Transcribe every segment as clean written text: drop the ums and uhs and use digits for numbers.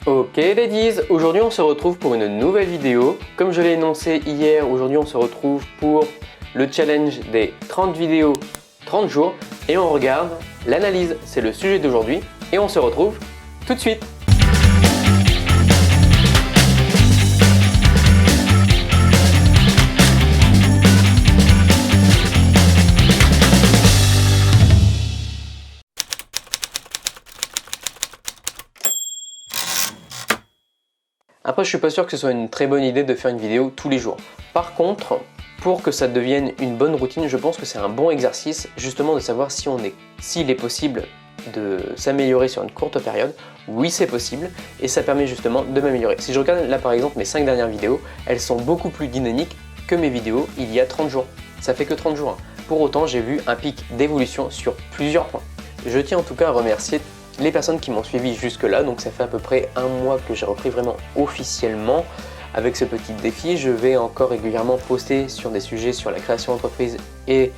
Ok ladies, aujourd'hui on se retrouve pour une nouvelle vidéo. Comme je l'ai énoncé hier, aujourd'hui on se retrouve pour le challenge des 30 vidéos 30 jours et on regarde l'analyse, c'est le sujet d'aujourd'hui et on se retrouve tout de suite. Après, je suis pas sûr que ce soit une très bonne idée de faire une vidéo tous les jours. Par contre, pour que ça devienne une bonne routine, je pense que c'est un bon exercice justement de savoir s'il est possible de s'améliorer sur une courte période. Oui, c'est possible et ça permet justement de m'améliorer. Si je regarde là par exemple mes 5 dernières vidéos, elles sont beaucoup plus dynamiques que mes vidéos il y a 30 jours. Ça fait que 30 jours. Pour autant, j'ai vu un pic d'évolution sur plusieurs points. Je tiens en tout cas à remercier les personnes qui m'ont suivi jusque là, donc ça fait à peu près un mois que j'ai repris vraiment officiellement avec ce petit défi. Je vais encore régulièrement poster sur des sujets sur la création d'entreprise et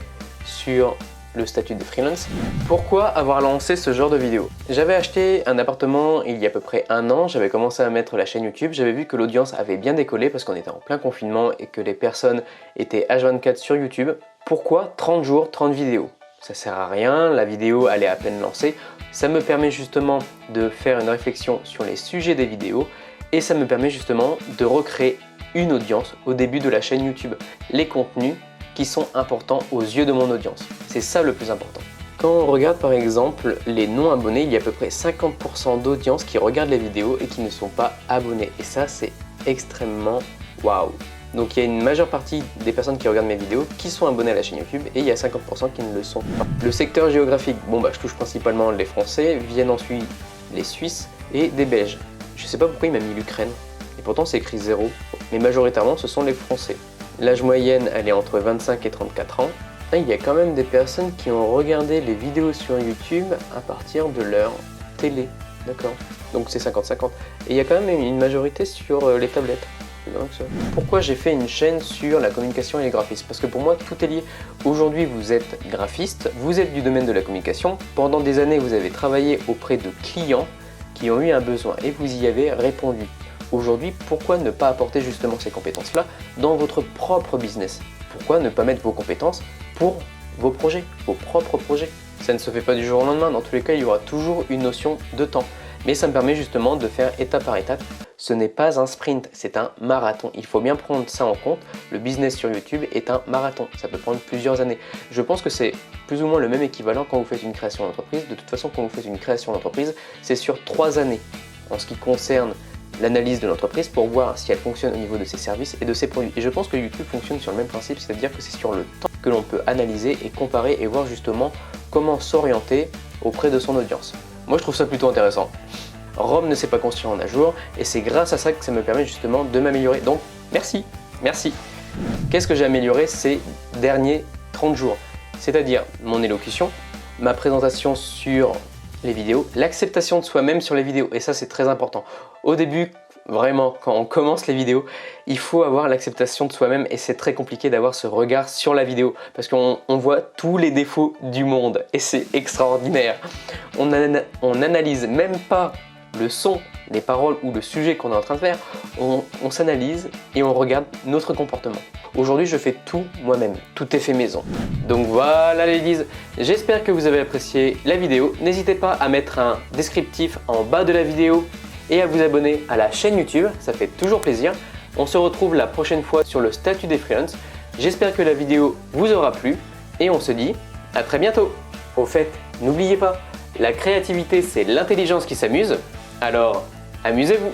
sur le statut de freelance. Pourquoi avoir lancé ce genre de vidéo? J'avais acheté un appartement il y a à peu près un an, j'avais commencé à mettre la chaîne YouTube, j'avais vu que l'audience avait bien décollé parce qu'on était en plein confinement et que les personnes étaient H24 sur YouTube. Pourquoi 30 jours, 30 vidéos? Ça sert à rien, la vidéo elle est à peine lancée. Ça me permet justement de faire une réflexion sur les sujets des vidéos et ça me permet justement de recréer une audience au début de la chaîne YouTube. Les contenus qui sont importants aux yeux de mon audience. C'est ça le plus important. Quand on regarde par exemple les non-abonnés, il y a à peu près 50% d'audience qui regardent les vidéos et qui ne sont pas abonnés. Et ça c'est extrêmement waouh. Donc il y a une majeure partie des personnes qui regardent mes vidéos qui sont abonnées à la chaîne YouTube et il y a 50% qui ne le sont pas. Le secteur géographique, je touche principalement les Français, viennent ensuite les Suisses et des Belges. Je sais pas pourquoi il m'a mis l'Ukraine et pourtant c'est écrit 0, mais majoritairement ce sont les Français. L'âge moyenne elle est entre 25 et 34 ans. Et il y a quand même des personnes qui ont regardé les vidéos sur YouTube à partir de leur télé, d'accord? Donc c'est 50-50. Et il y a quand même une majorité sur les tablettes. Pourquoi j'ai fait une chaîne sur la communication et les graphismes? Parce que pour moi tout est lié. Aujourd'hui vous êtes graphiste, vous êtes du domaine de la communication, pendant des années vous avez travaillé auprès de clients qui ont eu un besoin et vous y avez répondu. Aujourd'hui, pourquoi ne pas apporter justement ces compétences-là dans votre propre business? Pourquoi ne pas mettre vos compétences pour vos projets, vos propres projets? Ça ne se fait pas du jour au lendemain, dans tous les cas il y aura toujours une notion de temps. Mais ça me permet justement de faire étape par étape. Ce n'est pas un sprint, c'est un marathon. Il faut bien prendre ça en compte. Le business sur YouTube est un marathon. Ça peut prendre plusieurs années. Je pense que c'est plus ou moins le même équivalent quand vous faites une création d'entreprise. De toute façon, quand vous faites une création d'entreprise, c'est sur 3 années en ce qui concerne l'analyse de l'entreprise pour voir si elle fonctionne au niveau de ses services et de ses produits. Et je pense que YouTube fonctionne sur le même principe, c'est-à-dire que c'est sur le temps que l'on peut analyser et comparer et voir justement comment s'orienter auprès de son audience. Moi je trouve ça plutôt intéressant. Rome ne s'est pas construit en un jour et c'est grâce à ça que ça me permet justement de m'améliorer. Donc merci. Qu'est-ce que j'ai amélioré ces derniers 30 jours? C'est-à-dire mon élocution, ma présentation sur les vidéos, l'acceptation de soi-même sur les vidéos et ça c'est très important. Au début, vraiment, quand on commence les vidéos, il faut avoir l'acceptation de soi-même et c'est très compliqué d'avoir ce regard sur la vidéo parce qu'on voit tous les défauts du monde et c'est extraordinaire. On n'analyse même pas le son, les paroles ou le sujet qu'on est en train de faire, on s'analyse et on regarde notre comportement. Aujourd'hui, je fais tout moi-même, tout est fait maison. Donc voilà les ladies, j'espère que vous avez apprécié la vidéo. N'hésitez pas à mettre un descriptif en bas de la vidéo et à vous abonner à la chaîne YouTube, ça fait toujours plaisir. On se retrouve la prochaine fois sur le statut des freelances. J'espère que la vidéo vous aura plu et on se dit à très bientôt. Au fait, n'oubliez pas, la créativité c'est l'intelligence qui s'amuse, alors amusez-vous.